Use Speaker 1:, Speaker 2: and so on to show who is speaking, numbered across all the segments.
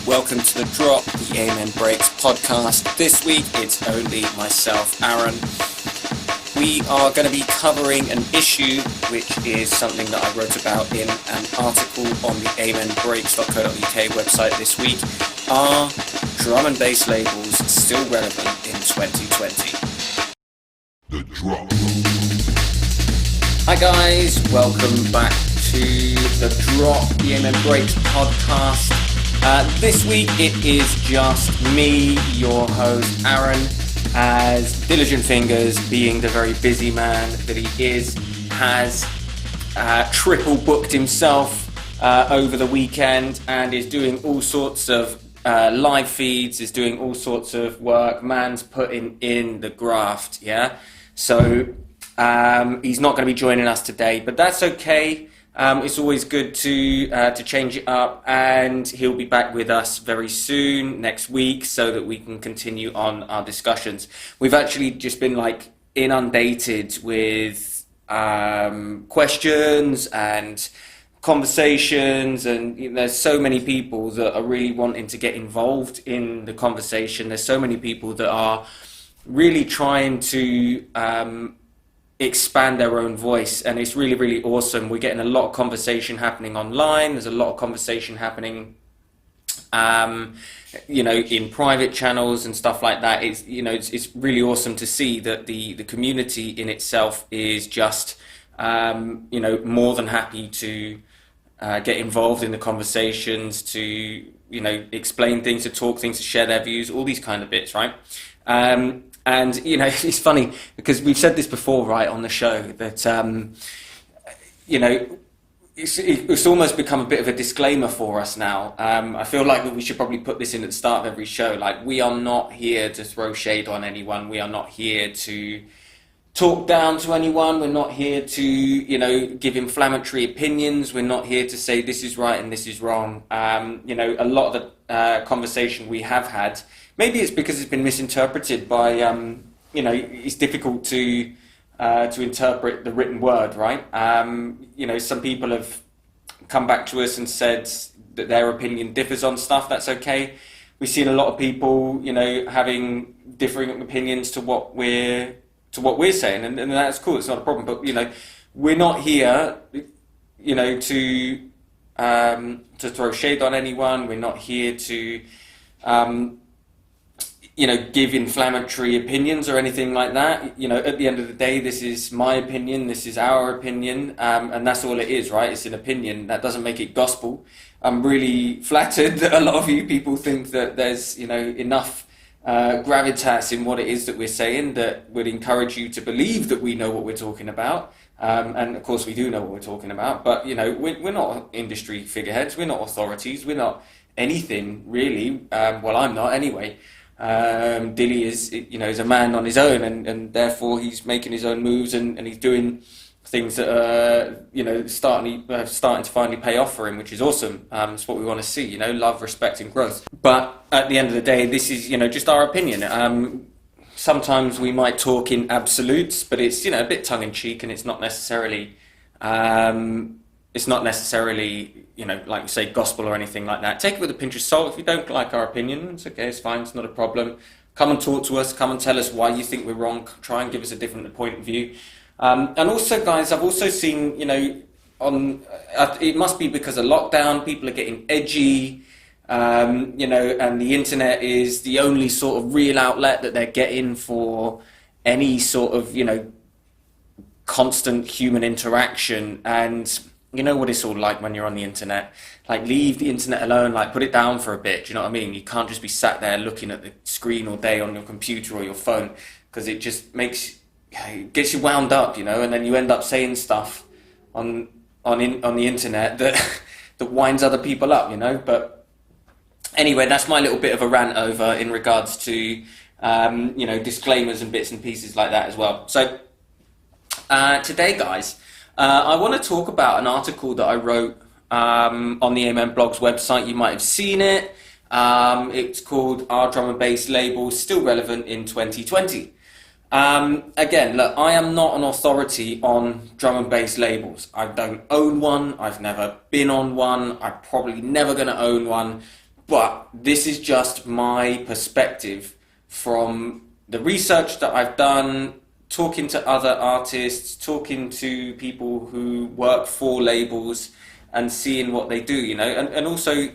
Speaker 1: Welcome to The Drop, the Amen Breaks podcast. This week it's only myself, Aaron. We are going to be covering an issue which is something that I wrote about in an article on the amenbreaks.co.uk website this week. Are drum and bass labels still relevant in 2020?
Speaker 2: The Drop.
Speaker 1: Hi guys, welcome back to The Drop, the Amen Breaks podcast. This week it is just me, your host Aaron, as Diligent Fingers, being the very busy man that he is, has triple booked himself over the weekend and is doing all sorts of live feeds, is doing all sorts of work. Man's putting in the graft, yeah? So he's not going to be joining us today, but that's okay. It's always good to change it up, and he'll be back with us very soon next week so that we can continue on our discussions. We've actually just been inundated with questions and conversations, and there's so many people that are really wanting to get involved in the conversation. There's so many people that are really trying to expand their own voice, and it's really, really awesome. We're getting a lot of conversation happening online. There's a lot of conversation happening in private channels and stuff like that. It's really awesome to see that the community in itself is just more than happy to get involved in the conversations, to explain things, to talk things, to share their views, all these kind of bits, right? And it's funny because we've said this before, right, on the show, that it's almost become a bit of a disclaimer for us now. I feel like that we should probably put this in at the start of every show. Like, we are not here to throw shade on anyone. We are not here to talk down to anyone. We're not here to give inflammatory opinions. We're not here to say this is right and this is wrong. A lot of the conversation we have had, maybe it's because it's been misinterpreted by, it's difficult to interpret the written word, right? Some people have come back to us and said that their opinion differs on stuff. That's okay. We've seen a lot of people, having differing opinions to what we're saying, and that's cool. It's not a problem. But we're not here, to throw shade on anyone. We're not here to give inflammatory opinions or anything like that. At the end of the day, this is my opinion, this is our opinion, and that's all it is, right? It's an opinion. That doesn't make it gospel. I'm really flattered that a lot of you people think that there's, enough gravitas in what it is that we're saying that would encourage you to believe that we know what we're talking about. And of course we do know what we're talking about, but we're not industry figureheads, we're not authorities, we're not anything really. Well, I'm not anyway. Dilly is a man on his own, and therefore he's making his own moves, and he's doing things that are starting to finally pay off for him, which is awesome. It's what we want to see, love, respect, and growth. But at the end of the day, this is just our opinion. Sometimes we might talk in absolutes, but it's a bit tongue in cheek, and it's not necessarily like you say, gospel or anything like that. Take it with a pinch of salt. If you don't like our opinion, it's okay, it's fine, it's not a problem. Come and talk to us, come and tell us why you think we're wrong, try and give us a different point of view. And also, guys, I've also seen, it must be because of lockdown, people are getting edgy, and the internet is the only sort of real outlet that they're getting for any sort of, constant human interaction. And you know what it's all like when you're on the internet. Like, leave the internet alone, put it down for a bit, do you know what I mean? You can't just be sat there looking at the screen all day on your computer or your phone, because it just gets you wound up, and then you end up saying stuff on the internet that winds other people up, But anyway, that's my little bit of a rant over in regards to disclaimers and bits and pieces like that as well. So today, guys, I want to talk about an article that I wrote on the Amen Blogs website. You might have seen it. It's called "Are Drum and Bass Labels Still Relevant in 2020?" Again, look, I am not an authority on drum and bass labels. I don't own one. I've never been on one. I'm probably never going to own one. But this is just my perspective from the research that I've done, talking to other artists, talking to people who work for labels and seeing what they do, and also,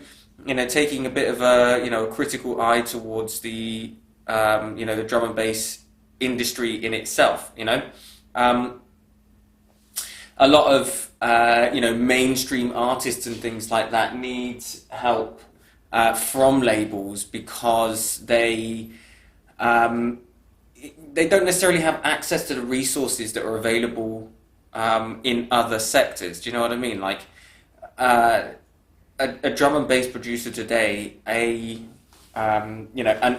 Speaker 1: taking a bit of a critical eye towards the drum and bass industry in itself, a lot of mainstream artists and things like that need help from labels because they don't necessarily have access to the resources that are available in other sectors. Do you know what I mean? Like a drum and bass producer today, an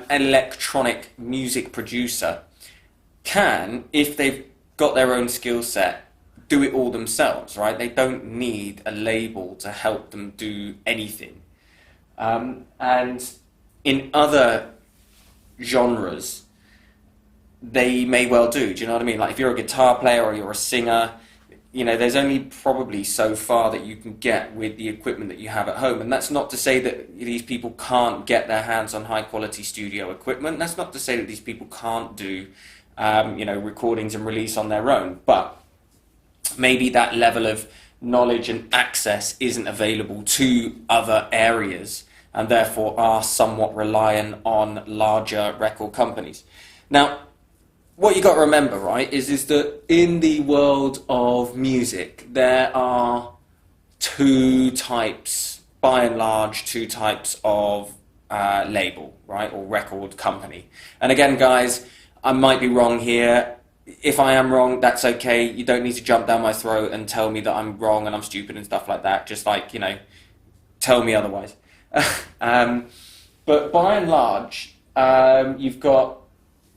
Speaker 1: electronic music producer can, if they've got their own skill set, do it all themselves, right? They don't need a label to help them do anything. And in other genres, they may well do. Do you know what I mean? Like if you're a guitar player or you're a singer, there's only probably so far that you can get with the equipment that you have at home. And that's not to say that these people can't get their hands on high quality studio equipment. That's not to say that these people can't do, recordings and release on their own. But maybe that level of knowledge and access isn't available to other areas and therefore are somewhat reliant on larger record companies. Now, what you got to remember, right, is that in the world of music, there are two types, by and large, two types of label, right, or record company. And again, guys, I might be wrong here. If I am wrong, that's okay. You don't need to jump down my throat and tell me that I'm wrong and I'm stupid and stuff like that. Just tell me otherwise. But by and large, you've got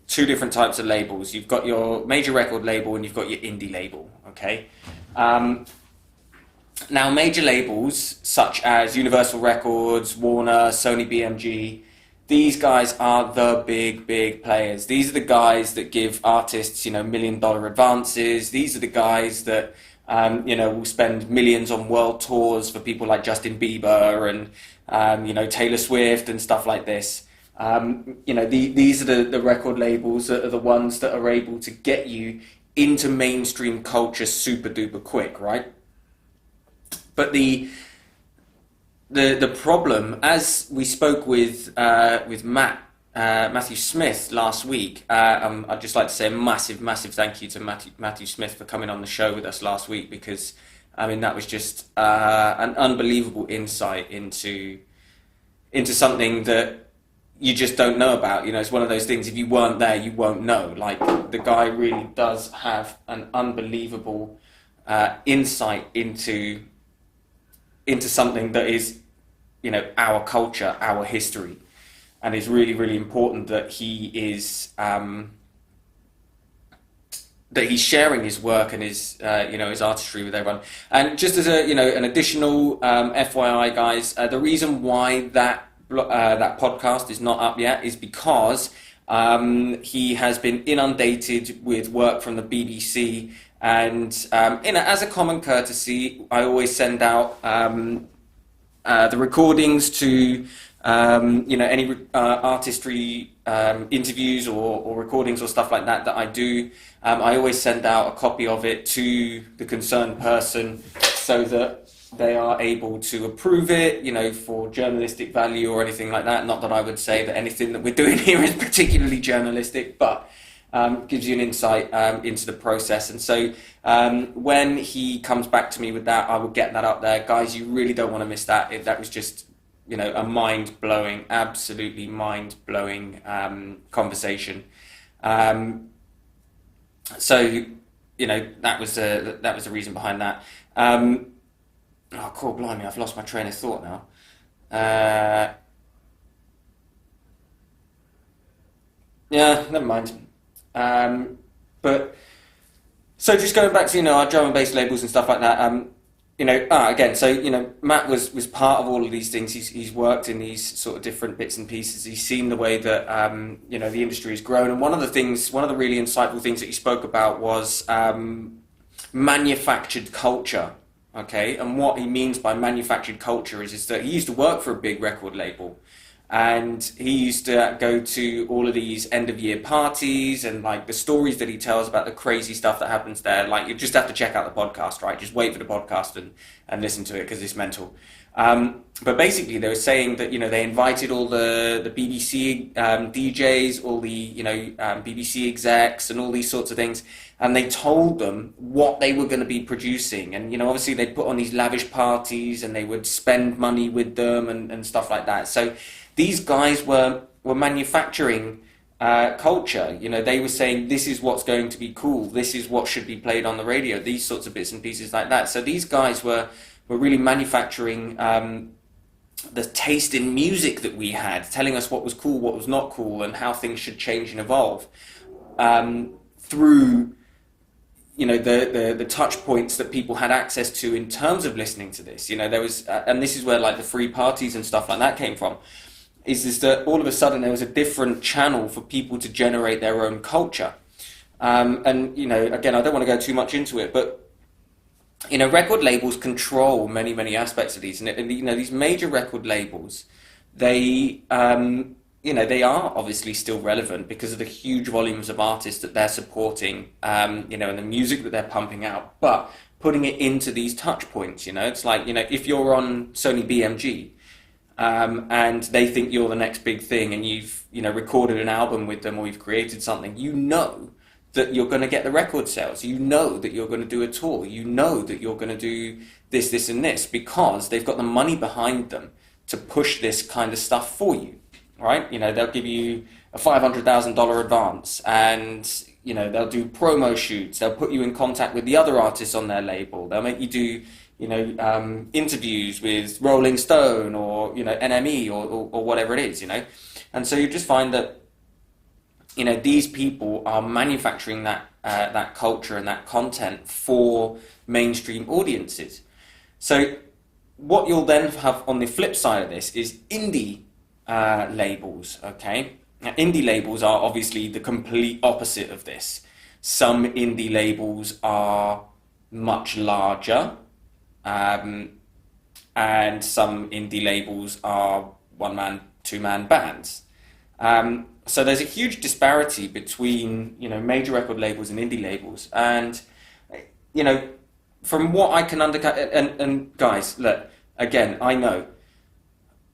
Speaker 1: two different types of labels. You've got your major record label and you've got your indie label, okay? Now, major labels such as Universal Records, Warner, Sony BMG, these guys are the big players. These are the guys that give artists, $1 million advances. These are the guys that, will spend millions on world tours for people like Justin Bieber and, Taylor Swift and stuff like this. These are the record labels that are the ones that are able to get you into mainstream culture super duper quick, right? But the problem, as we spoke with Matthew Smith last week, I'd just like to say a massive thank you to Matthew Smith for coming on the show with us last week, because that was just an unbelievable insight into something that you just don't know about. It's one of those things, if you weren't there, you won't know. Like, the guy really does have an unbelievable insight into something that is, our culture, our history. And it's really important that he is that he's sharing his work and his his artistry with everyone. And just as an additional FYI, guys, the reason why that podcast is not up yet is because he has been inundated with work from the BBC, and as a common courtesy, I always send out the recordings to any artistry interviews or recordings or stuff like that I do. I always send out a copy of it to the concerned person so that they are able to approve it, for journalistic value or anything like that. Not that I would say that anything that we're doing here is particularly journalistic, but gives you an insight into the process. And so when he comes back to me with that, I will get that up there. Guys, you really don't want to miss that. That was just, a mind-blowing, absolutely mind-blowing conversation. So, that was the reason behind that. Oh, cool, blimey, I've lost my train of thought now. Yeah, never mind. But, so just going back to, our drum and bass labels and stuff like that, again, so, Matt was part of all of these things. He's worked in these sort of different bits and pieces. He's seen the way that, the industry has grown. And one of the really insightful things that he spoke about was manufactured culture. Okay, and what he means by manufactured culture is that he used to work for a big record label, and he used to go to all of these end of year parties, and like the stories that he tells about the crazy stuff that happens there. Like, you just have to check out the podcast, right? Just wait for the podcast and listen to it, because it's mental. But basically, they were saying that, you know, they invited all the BBC DJs, all the, you know, BBC execs, and all these sorts of things, and they told them what they were going to be producing. And, you know, obviously they'd put on these lavish parties, and they would spend money with them and stuff like that. So these guys were manufacturing culture. You know, they were saying, this is what's going to be cool, this is what should be played on the radio, these sorts of bits and pieces like that. So these guys were really manufacturing the taste in music that we had, telling us what was cool, what was not cool, and how things should change and evolve through, you know, the touch points that people had access to in terms of listening to this. You know, there was, and this is where like the free parties and stuff like that came from, is that all of a sudden there was a different channel for people to generate their own culture. And, you know, again, I don't want to go too much into it, but, you know, record labels control many, many aspects of these. And you know, these major record labels, they, you know, they are obviously still relevant because of the huge volumes of artists that they're supporting, you know, and the music that they're pumping out. But putting it into these touch points, you know, it's like, you know, if you're on Sony BMG, and they think you're the next big thing, and you've, you know, recorded an album with them, or you've created something, you know that you're going to get the record sales, you know that you're going to do a tour, you know that you're going to do this, this and this, because they've got the money behind them to push this kind of stuff for you, right? You know, they'll give you a $500,000 advance, and, you know, they'll do promo shoots, they'll put you in contact with the other artists on their label, they'll make you do, you know, interviews with Rolling Stone, or, you know, NME, or whatever it is, you know. And so you just find that, you know, these people are manufacturing that culture and that content for mainstream audiences. So what you'll then have on the flip side of this is indie labels, okay? Now, indie labels are obviously the complete opposite of this. Some indie labels are much larger, and some indie labels are one-man, two-man bands. So there's a huge disparity between, you know, major record labels and indie labels. And, you know, from what I can and guys, look, again, I know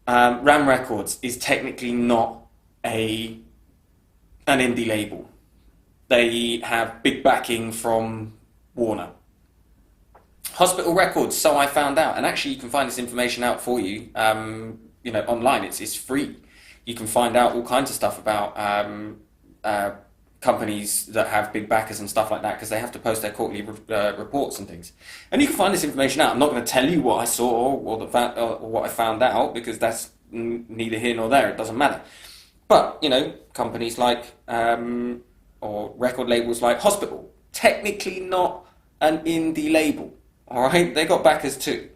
Speaker 1: Ram Records is technically not an indie label. They have big backing from Warner. Hospital Records, so I found out, and actually you can find this information out for you, you know, online. It's free. You can find out all kinds of stuff about companies that have big backers and stuff like that, because they have to post their quarterly reports and things. And you can find this information out. I'm not going to tell you what I saw or what I found out, because that's neither here nor there. It doesn't matter. But, you know, companies like, or record labels like Hospital, technically not an indie label. All right, they got backers too.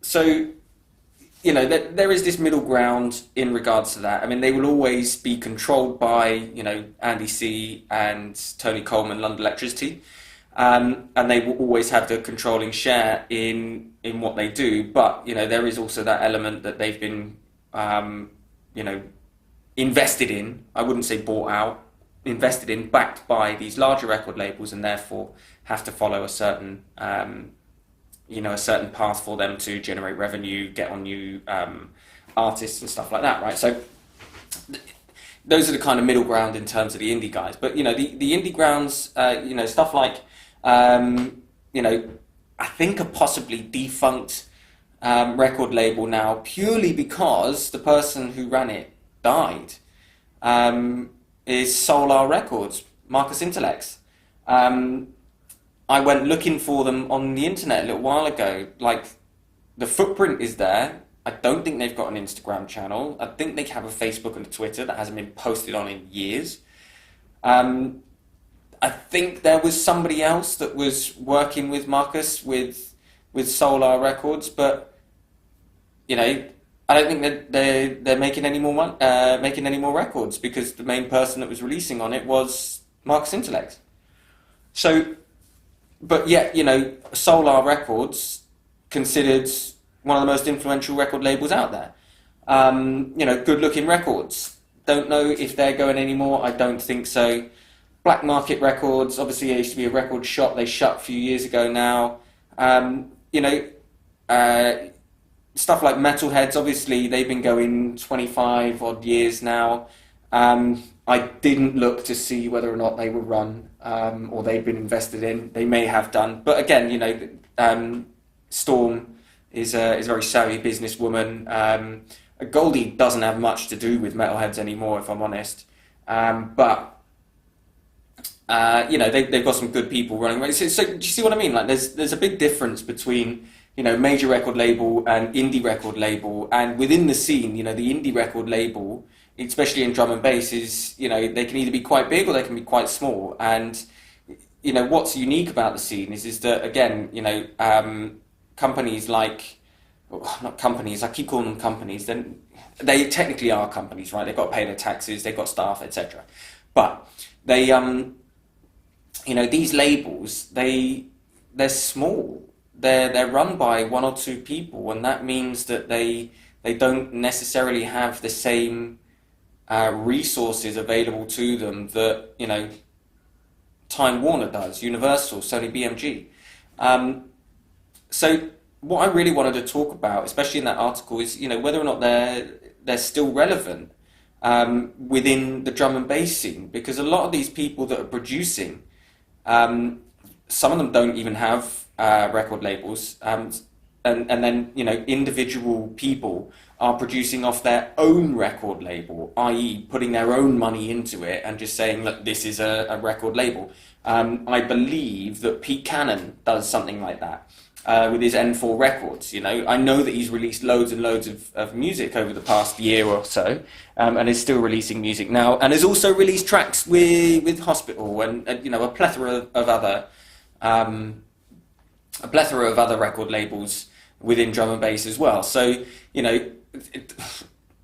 Speaker 1: So, you know, there is this middle ground in regards to that. I mean, they will always be controlled by, you know, Andy C. and Tony Coleman, London Electricity, and they will always have the controlling share in what they do. But, you know, there is also that element that they've been, you know, invested in. I wouldn't say bought out, invested in, backed by these larger record labels, and therefore have to follow a certain, you know, a certain path for them to generate revenue, get on new artists and stuff like that, right? So those are the kind of middle ground in terms of the indie guys. But, you know, the indie grounds, you know, stuff like, you know, I think a possibly defunct record label now, purely because the person who ran it died, is Solar Records, Marcus Intellects. I went looking for them on the internet a little while ago. Like, the footprint is there. I don't think they've got an Instagram channel. I think they have a Facebook and a Twitter that hasn't been posted on in years. I think there was somebody else that was working with Marcus with Solar Records, but, you know, I don't think that they're making any more records, because the main person that was releasing on it was Marcus Intellect. So but yet, Solar Records considered one of the most influential record labels out there. Good Looking Records. Don't know if they're going anymore. I don't think so. Black Market Records. Obviously, it used to be a record shop. They shut a few years ago now. Um, you know, uh, Stuff like Metalheads. Obviously, they've been going 25 odd years now. I didn't look to see whether or not they were run or they'd been invested in. They may have done, but again, Storm is a very savvy businesswoman. Goldie doesn't have much to do with Metalheads anymore, if I'm honest. But they've got some good people running. So do you see what I mean? Like, there's a big difference between major record label and indie record label, and within the scene, the indie record label, especially in drum and bass, is they can either be quite big or they can be quite small. And what's unique about the scene is that, again, companies like, not companies, I keep calling them companies, then they technically are companies, right? They've got to pay their taxes, they've got staff, etc. But they these labels, they're small. They're run by one or two people, and that means that they don't necessarily have the same resources available to them that Time Warner does, Universal, Sony BMG. So what I really wanted to talk about, especially in that article, is whether or not they're still relevant within the drum and bass scene, because a lot of these people that are producing, some of them don't even have record labels, and then individual people are producing off their own record label, i.e. putting their own money into it and just saying, look, this is a record label. I believe that Pete Cannon does something like that with his N4 Records. I know that he's released loads and loads of music over the past year or so, and is still releasing music now, and has also released tracks with Hospital and a plethora of other record labels within drum and bass as well. So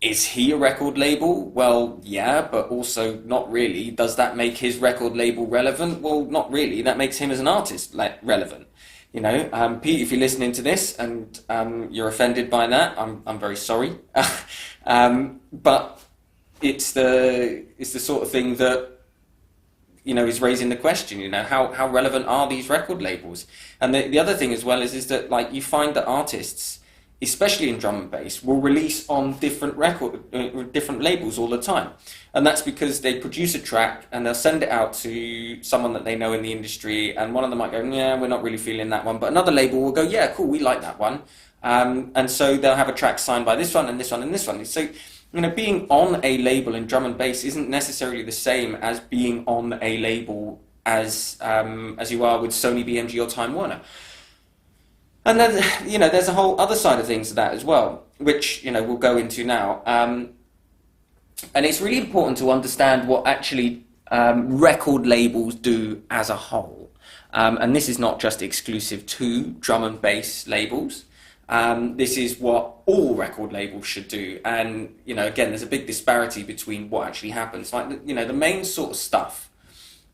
Speaker 1: is he a record label? Well, yeah, but also not really. Does that make his record label relevant? Well, not really. That makes him as an artist relevant. Pete, if you're listening to this and you're offended by that, I'm very sorry. But it's the sort of thing that is raising the question. How relevant are these record labels? And the other thing as well is that, like, you find that artists, especially in drum and bass, will release on different labels all the time, and that's because they produce a track and they'll send it out to someone that they know in the industry, and one of them might go, yeah, we're not really feeling that one, but another label will go, yeah, cool, we like that one, and so they'll have a track signed by this one and this one and this one. So being on a label in drum and bass isn't necessarily the same as being on a label as you are with Sony BMG or Time Warner. And then, there's a whole other side of things to that as well, which, we'll go into now. And it's really important to understand what actually record labels do as a whole. And this is not just exclusive to drum and bass labels. This is what all record labels should do. And, again, there's a big disparity between what actually happens. Like, the main sort of stuff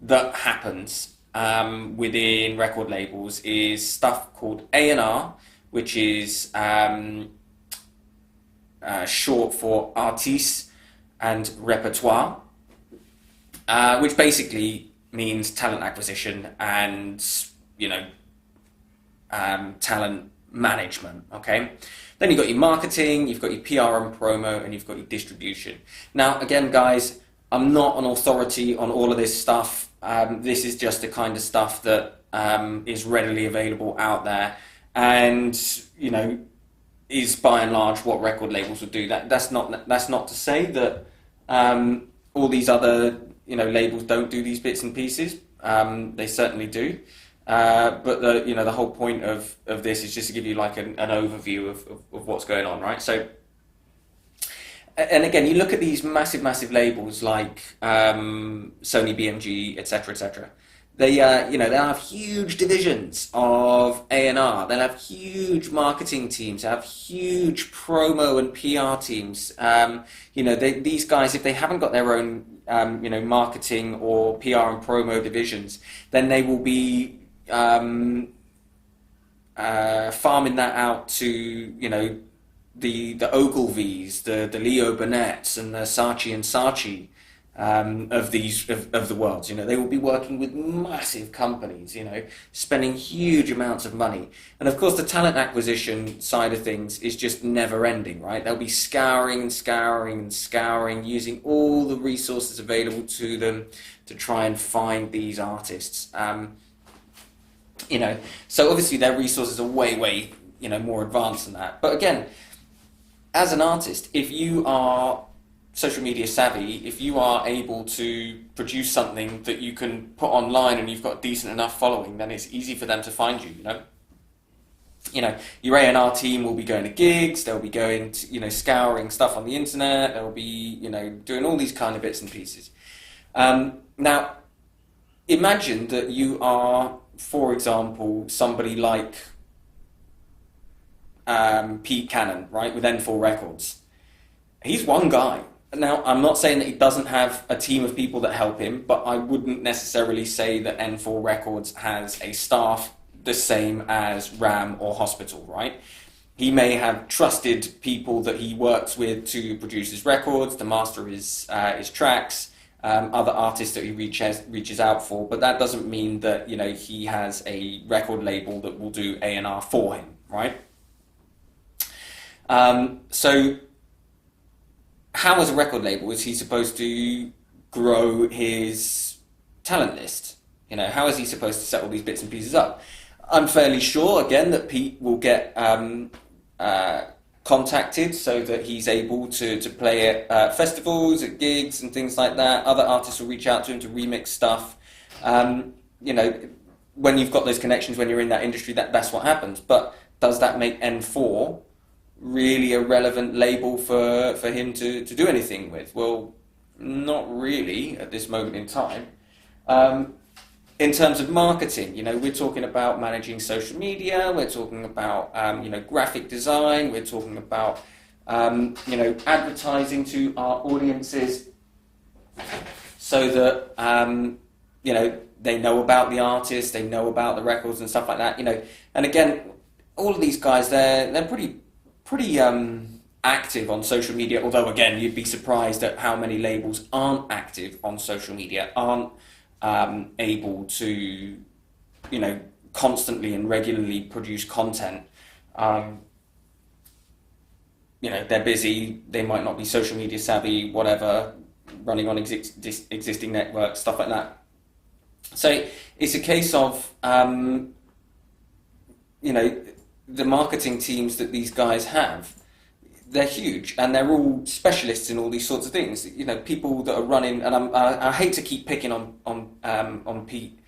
Speaker 1: that happens within record labels is stuff called A&R, which is short for artistes and repertoire, which basically means talent acquisition and talent management. Okay, then you've got your marketing, you've got your PR and promo, and you've got your distribution. Now, again, guys, I'm not an authority on all of this stuff. This is just the kind of stuff that is readily available out there, and is by and large what record labels would do. That's not to say that all these other labels don't do these bits and pieces. They certainly do. But the whole point of this is just to give you like an overview of what's going on, right? So. And again, you look at these massive labels like Sony, BMG, etc., etc. They, they'll have huge divisions of A&R. They'll have huge marketing teams. They'll have huge promo and PR teams. These guys, if they haven't got their own, marketing or PR and promo divisions, then they will be farming that out to, the Ogilvies, the Leo Burnett's, and the Saatchi and Saatchi of the world. They will be working with massive companies, spending huge amounts of money. And of course, the talent acquisition side of things is just never ending, right? They'll be scouring and scouring and scouring, using all the resources available to them to try and find these artists. So obviously their resources are way, more advanced than that. But again, as an artist, if you are social media savvy, if you are able to produce something that you can put online and you've got a decent enough following, then it's easy for them to find you, your A&R team will be going to gigs, they'll be going to, scouring stuff on the internet, they'll be, doing all these kind of bits and pieces. Now, imagine that you are, for example, somebody like Pete Cannon, right, with N4 Records. He's one guy. Now, I'm not saying that he doesn't have a team of people that help him, but I wouldn't necessarily say that N4 Records has a staff the same as Ram or Hospital, right? He may have trusted people that he works with to produce his records, to master his tracks, other artists that he reaches out for, but that doesn't mean that, he has a record label that will do A&R for him, right? So how, as a record label, is he supposed to grow his talent list? How is he supposed to set all these bits and pieces up? I'm fairly sure, again, that Pete will get contacted so that he's able to play at festivals, at gigs and things like that. Other artists will reach out to him to remix stuff. When you've got those connections, when you're in that industry, that's what happens. But does that make N4 really a relevant label for him to do anything with? Well, not really at this moment in time. In terms of marketing, we're talking about managing social media, we're talking about, graphic design, we're talking about, advertising to our audiences so that, they know about the artist, they know about the records and stuff like that, And again, all of these guys, they're pretty active on social media, although again, you'd be surprised at how many labels aren't active on social media, aren't able to, constantly and regularly produce content. They're busy, they might not be social media savvy, whatever, running on existing networks, stuff like that. So it's a case of, the marketing teams that these guys have, they're huge and they're all specialists in all these sorts of things. People that are running, and I hate to keep picking on Pete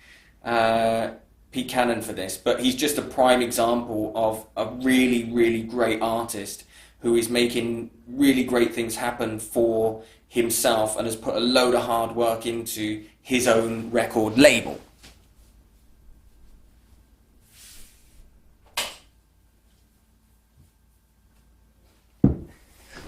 Speaker 1: Cannon for this, but he's just a prime example of a really, really great artist who is making really great things happen for himself and has put a load of hard work into his own record label.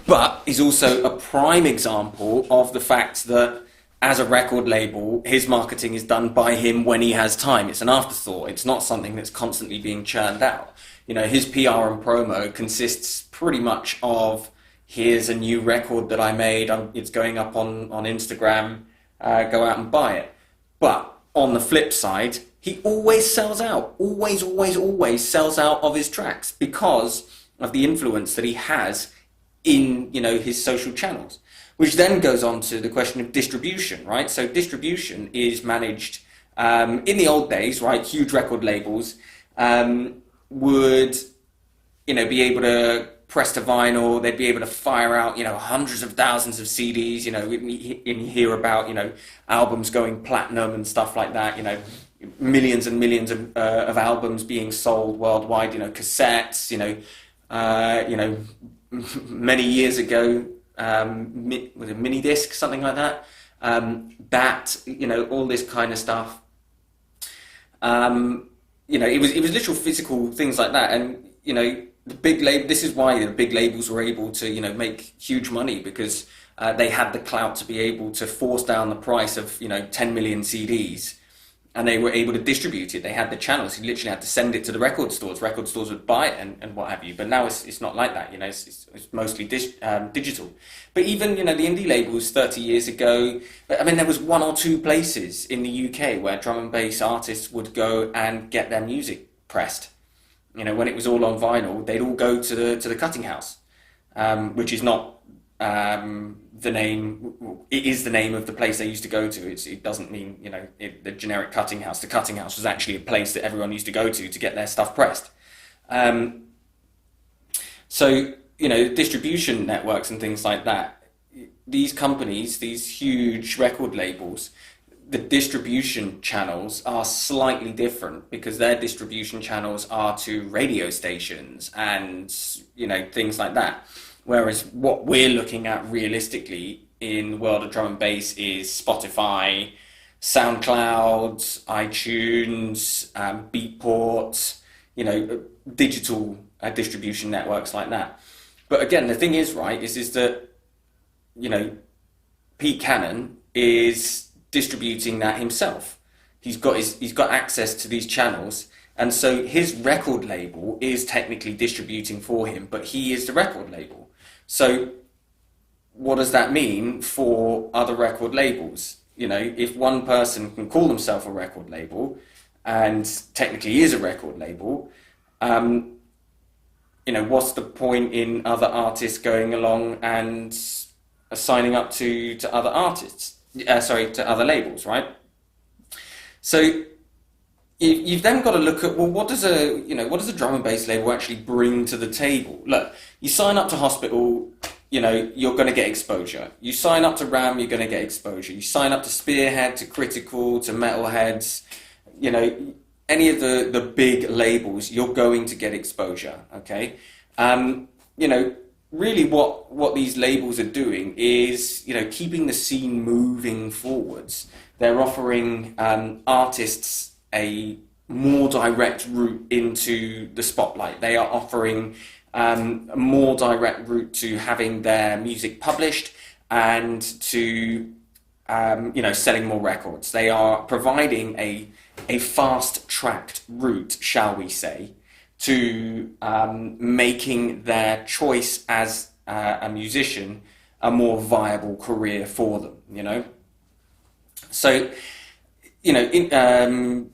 Speaker 1: But he's also a prime example of the fact that as a record label, his marketing is done by him when he has time. It's an afterthought. It's not something that's constantly being churned out. His PR and promo consists pretty much of, here's a new record that I made, it's going up on Instagram, go out and buy it. But on the flip side, he always sells out. Always sells out of his tracks because of the influence that he has in his social channels, which then goes on to the question of distribution, right? So distribution is managed in the old days, right? Huge record labels would be able to press to vinyl. They'd be able to fire out hundreds of thousands of CDs. You hear about albums going platinum and stuff like that. Millions and millions of albums being sold worldwide. Cassettes. Many years ago, with a mini disc, something like that. All this kind of stuff. It was literal physical things like that, and the big label. This is why the big labels were able to make huge money, because they had the clout to be able to force down the price of 10 million CDs and they were able to distribute it. They had the channels. You literally had to send it to the record stores. Record stores would buy it and what have you. But now it's not like that. You know, it's mostly digital. But even, you know, the indie labels 30 years ago, I mean, there was one or two places in the UK where drum and bass artists would go and get their music pressed. You know, when it was all on vinyl, they'd all go to the cutting house, which is not the name. It is the name of the place they used to go to. It doesn't mean, you know, the generic cutting house. The cutting house was actually a place that everyone used to go to get their stuff pressed. So, you know, distribution networks and things like that, these companies, these huge record labels, the distribution channels are slightly different because their distribution channels are to radio stations and, you know, things like that. Whereas what we're looking at realistically in the world of drum and bass is Spotify, SoundCloud, iTunes, Beatport, you know, digital distribution networks like that. But again, the thing is, right, is that, you know, Pete Cannon is distributing that himself. He's got access to these channels, and so his record label is technically distributing for him, but he is the record label. So what does that mean for other record labels? You know, if one person can call themselves a record label and technically is a record label, you know, what's the point in other artists going along and signing up to other artists? To other labels, right? So you've then got to look at, well, what does a drum and bass label actually bring to the table? Look, you sign up to Hospital, you know, you're going to get exposure. You sign up to Ram, you're going to get exposure. You sign up to Spearhead, to Critical, to Metalheads, you know, any of the big labels, you're going to get exposure, okay? You know, really what these labels are doing is, you know, keeping the scene moving forwards. They're offering artists a more direct route into the spotlight. They are offering a more direct route to having their music published and to, you know, selling more records. They are providing a fast-tracked route, shall we say, to making their choice as a musician a more viable career for them, you know? So, you know,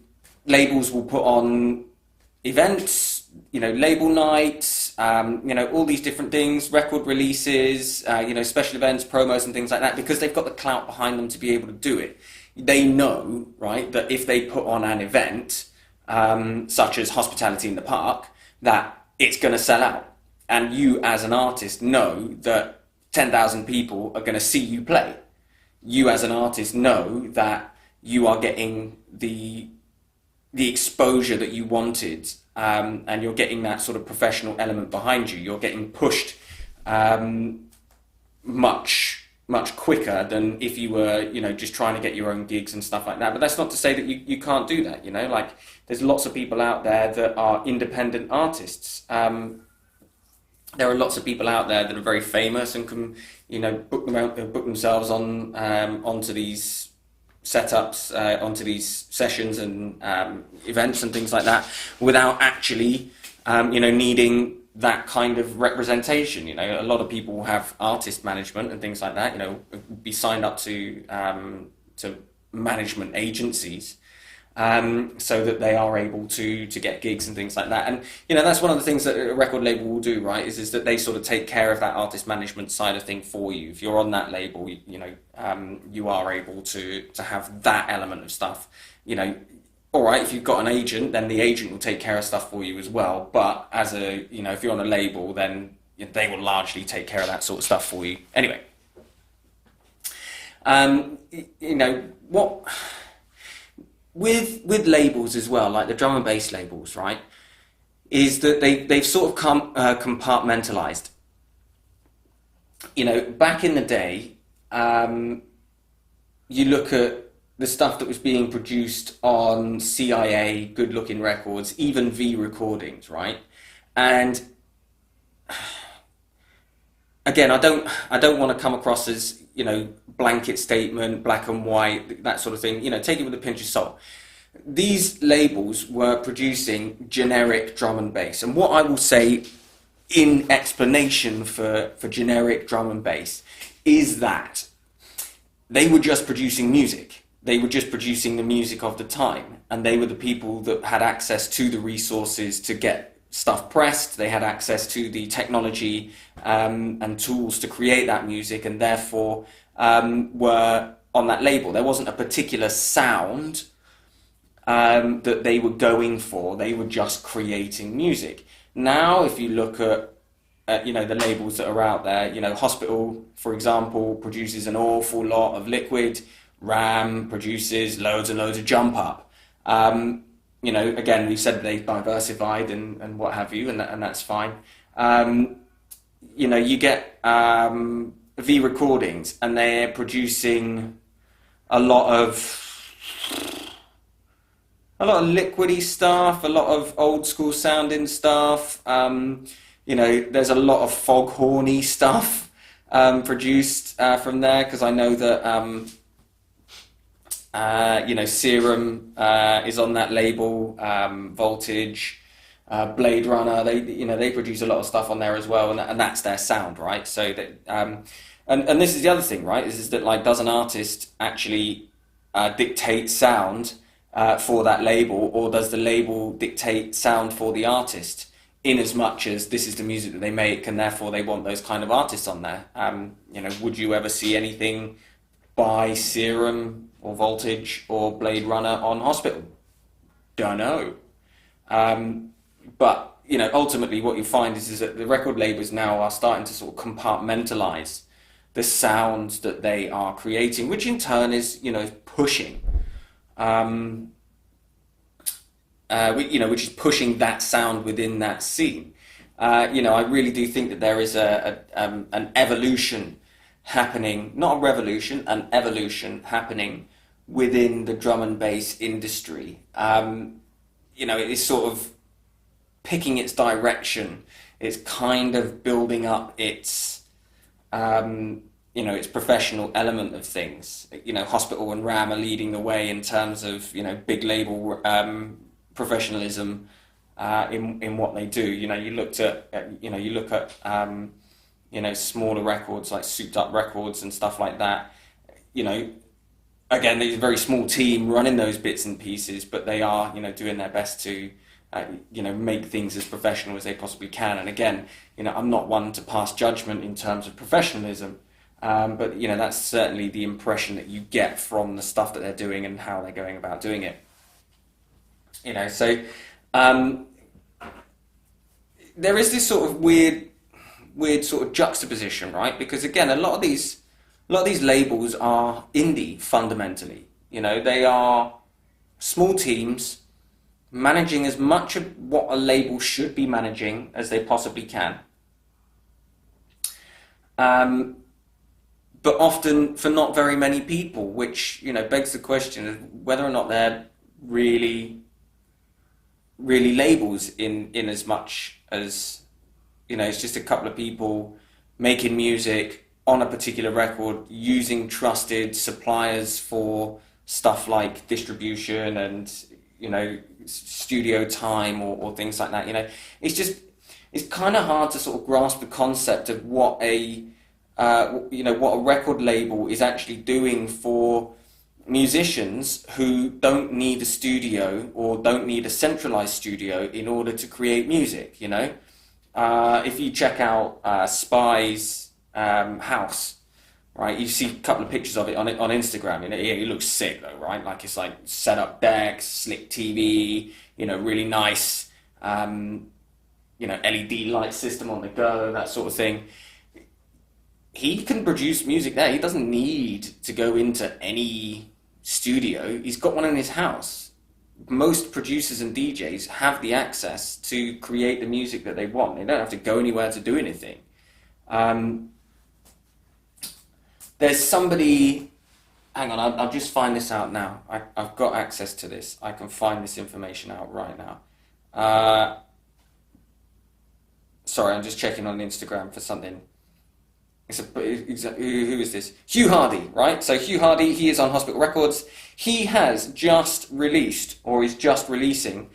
Speaker 1: labels will put on events, you know, label nights, you know, all these different things, record releases, you know, special events, promos and things like that, because they've got the clout behind them to be able to do it. They know, right, that if they put on an event, such as Hospitality in the Park, that it's going to sell out. And you as an artist know that 10,000 people are going to see you play. You as an artist know that you are getting the exposure that you wanted, and you're getting that sort of professional element behind you. You're getting pushed much quicker than if you were, you know, just trying to get your own gigs and stuff like that. But that's not to say that you can't do that, you know, like there's lots of people out there that are independent artists. There are lots of people out there that are very famous and can, you know, book themselves on onto these setups, onto these sessions and events and things like that without actually, you know, needing that kind of representation. You know, a lot of people have artist management and things like that, you know, be signed up to management agencies, so that they are able to get gigs and things like that. And, you know, that's one of the things that a record label will do, right, is that they sort of take care of that artist management side of thing for you. If you're on that label, you know, you are able to have that element of stuff, you know. All right, if you've got an agent, then the agent will take care of stuff for you as well. But as a, you know, if you're on a label, then they will largely take care of that sort of stuff for you. Anyway, you know, what with labels as well, like the drum and bass labels, right, is that they've sort of compartmentalized. You know, back in the day, you look at the stuff that was being produced on CIA, Good Looking Records, even V Recordings, right? And again, I don't want to come across as, you know, blanket statement, black and white, that sort of thing. You know, take it with a pinch of salt. these labels were producing generic drum and bass. And what I will say in explanation for generic drum and bass is that they were just producing music. They were just producing the music of the time, and they were the people that had access to the resources to get stuff pressed. They had access to the technology and tools to create that music, and therefore were on that label. There wasn't a particular sound that they were going for. They were just creating music. Now, if you look at the labels that are out there, Hospital, for example, produces an awful lot of Liquid. Ram produces loads and loads of Jump Up. Again, we've said they've diversified and what have you, and that's fine. You get V Recordings, and they're producing a lot of liquidy stuff, a lot of old school sounding stuff. There's a lot of foghorny stuff produced from there, because I know that Serum is on that label, Voltage, Blade Runner. They produce a lot of stuff on there as well, and that's their sound, right? So that and this is the other thing, right? Is that, like, does an artist actually dictate sound for that label, or does the label dictate sound for the artist? In as much as this is the music that they make, and therefore they want those kind of artists on there. Would you ever see anything by Serum or Voltage or Blade Runner on Hospital? Don't know. But ultimately what you find is that the record labels now are starting to sort of compartmentalize the sounds that they are creating, which in turn is pushing. Which is pushing that sound within that scene. I really do think that there is an evolution happening, not a revolution, an evolution happening within the drum and bass industry. It is sort of picking its direction. It's kind of building up its professional element of things. Hospital and Ram are leading the way in terms of big label professionalism in what they do. You look at smaller records like Souped Up Records and stuff like that. Again, there's a very small team running those bits and pieces, but they are doing their best to make things as professional as they possibly can. And again, I'm not one to pass judgment in terms of professionalism, but that's certainly the impression that you get from the stuff that they're doing and how they're going about doing it. So there is this sort of weird sort of juxtaposition, right? Because again, a lot of these labels are indie fundamentally. They are small teams managing as much of what a label should be managing as they possibly can. But often for not very many people, which begs the question of whether or not they're really labels in as much as it's just a couple of people making music on a particular record, using trusted suppliers for stuff like distribution and studio time or things like that. It's kind of hard to sort of grasp the concept of what a record label is actually doing for musicians who don't need a studio or don't need a centralized studio in order to create music. If you check out Spy's house, right, you see a couple of pictures of it on Instagram. It looks sick though, right? Like it's like set up decks, slick TV, really nice, LED light system on the go, that sort of thing. He can produce music there. He doesn't need to go into any studio. He's got one in his house. Most producers and DJs have the access to create the music that they want. They don't have to go anywhere to do anything. There's somebody... Hang on, I'll just find this out now. I've got access to this. I can find this information out right now. Sorry, I'm just checking on Instagram for something. Who is this? Hugh Hardy, right? So Hugh Hardy, he is on Hospital Records. He has just released, or is just releasing,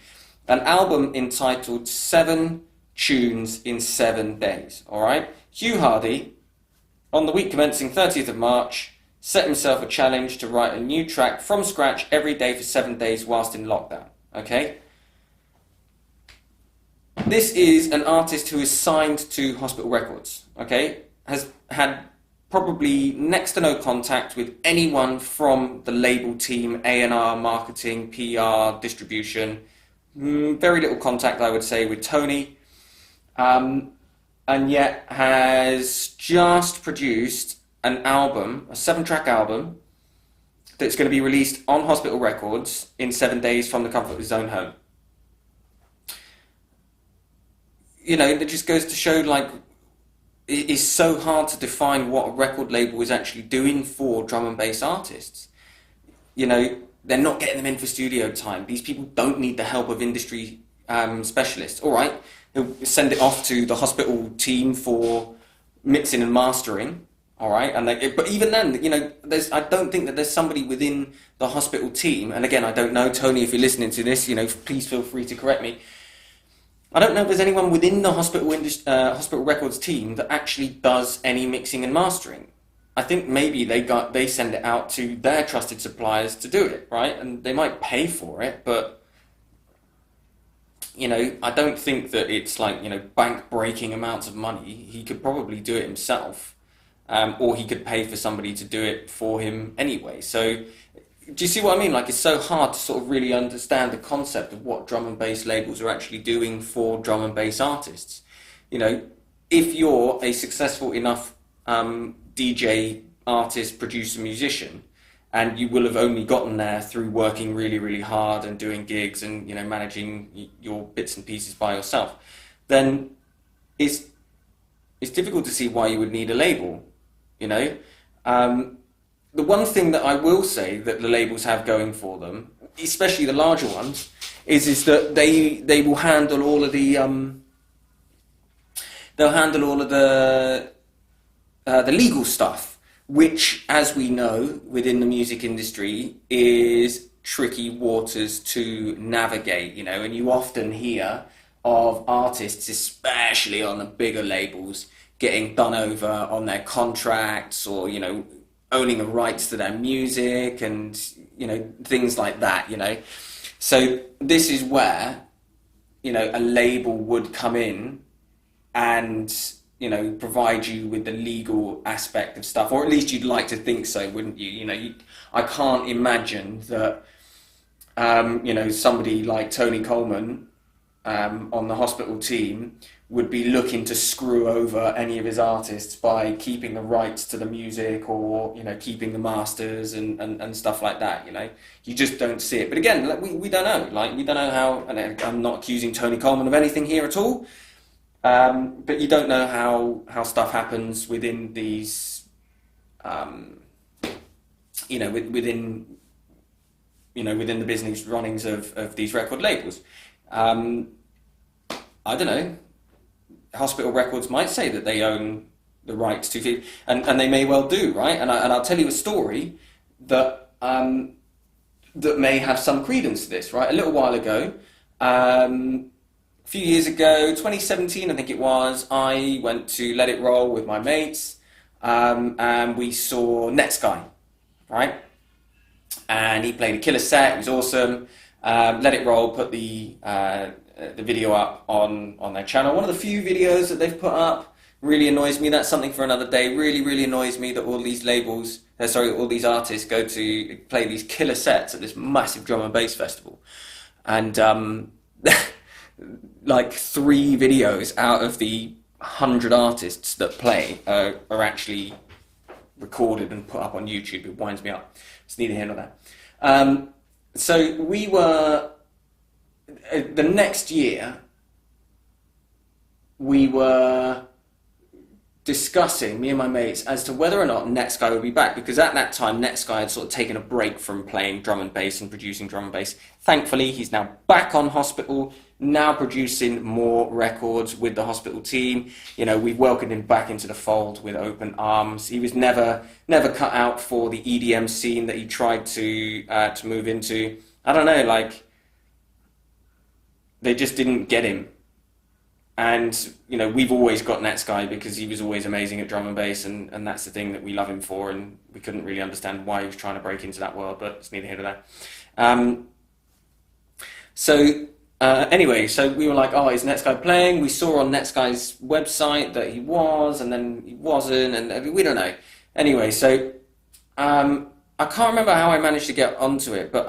Speaker 1: an album entitled 7 Tunes in 7 Days, all right? Hugh Hardy, on the week commencing 30th of March, set himself a challenge to write a new track from scratch every day for 7 days whilst in lockdown, okay? This is an artist who is signed to Hospital Records, okay? Has had probably next to no contact with anyone from the label team, A&R, marketing, PR, distribution. Very little contact, I would say, with Tony. And yet has just produced an album, a 7-track album, that's going to be released on Hospital Records in 7 days from the comfort of his own home. You know, it just goes to show, like, it is so hard to define what a record label is actually doing for drum and bass artists. You know, they're not getting them in for studio time. These people don't need the help of industry specialists. All right, they'll send it off to the Hospital team for mixing and mastering. All right, but even then, you know, I don't think that there's somebody within the Hospital team. And again, I don't know, Tony, if you're listening to this, you know, please feel free to correct me. I don't know if there's anyone within the Hospital Records team that actually does any mixing and mastering. I think maybe they send it out to their trusted suppliers to do it, right? And they might pay for it, but you know, I don't think that it's like, you know, bank-breaking amounts of money. He could probably do it himself, or he could pay for somebody to do it for him anyway. So, do you see what I mean? Like, it's so hard to sort of really understand the concept of what drum and bass labels are actually doing for drum and bass artists. You know, if you're a successful enough DJ, artist, producer, musician, and you will have only gotten there through working really, really hard and doing gigs and, you know, managing your bits and pieces by yourself, then it's difficult to see why you would need a label, you know? The one thing that I will say that the labels have going for them, especially the larger ones, is that they will handle all of the legal stuff, which, as we know, within the music industry, is tricky waters to navigate. You know, and you often hear of artists, especially on the bigger labels, getting done over on their contracts, or, you know, owning the rights to their music and, you know, things like that, you know. So this is where, you know, a label would come in and, you know, provide you with the legal aspect of stuff, or at least you'd like to think so, wouldn't you? You know, I can't imagine that, you know, somebody like Tony Coleman on the Hospital team would be looking to screw over any of his artists by keeping the rights to the music, or, you know, keeping the masters and stuff like that. You know, you just don't see it. But again, like, we don't know. Like, we don't know how. And I'm not accusing Tony Coleman of anything here at all. But you don't know how stuff happens within these, you know, within the business runnings of these record labels. I don't know. Hospital Records might say that they own the rights to, and they may well do, right? And I'll tell you a story that that may have some credence to this, right? A little while ago, a few years ago, 2017, I think it was, I went to Let It Roll with my mates, and we saw Netsky, right? And he played a killer set. It was awesome. Let It Roll put the video up on their channel. One of the few videos that they've put up. Really annoys me. That's something for another day. Really, really annoys me that all these labels, all these artists go to play these killer sets at this massive drum and bass festival. And like 3 videos out of the 100 artists that play are actually recorded and put up on YouTube. It winds me up. It's neither here nor there. So we were, the next year, we were discussing, me and my mates, as to whether or not Netsky would be back, because at that time Netsky had sort of taken a break from playing drum and bass and producing drum and bass. Thankfully, he's now back on Hospital, now producing more records with the Hospital team. You know, we've welcomed him back into the fold with open arms. He was never cut out for the EDM scene that he tried to move into. I don't know, like, they just didn't get him. And, you know, we've always got Netsky because he was always amazing at drum and bass, and that's the thing that we love him for, and we couldn't really understand why he was trying to break into that world, but it's neither here nor there. Anyway, so we were like, oh, is Netsky playing? We saw on Netsky's website that he was, and then he wasn't, and we don't know. Anyway, so I can't remember how I managed to get onto it, but,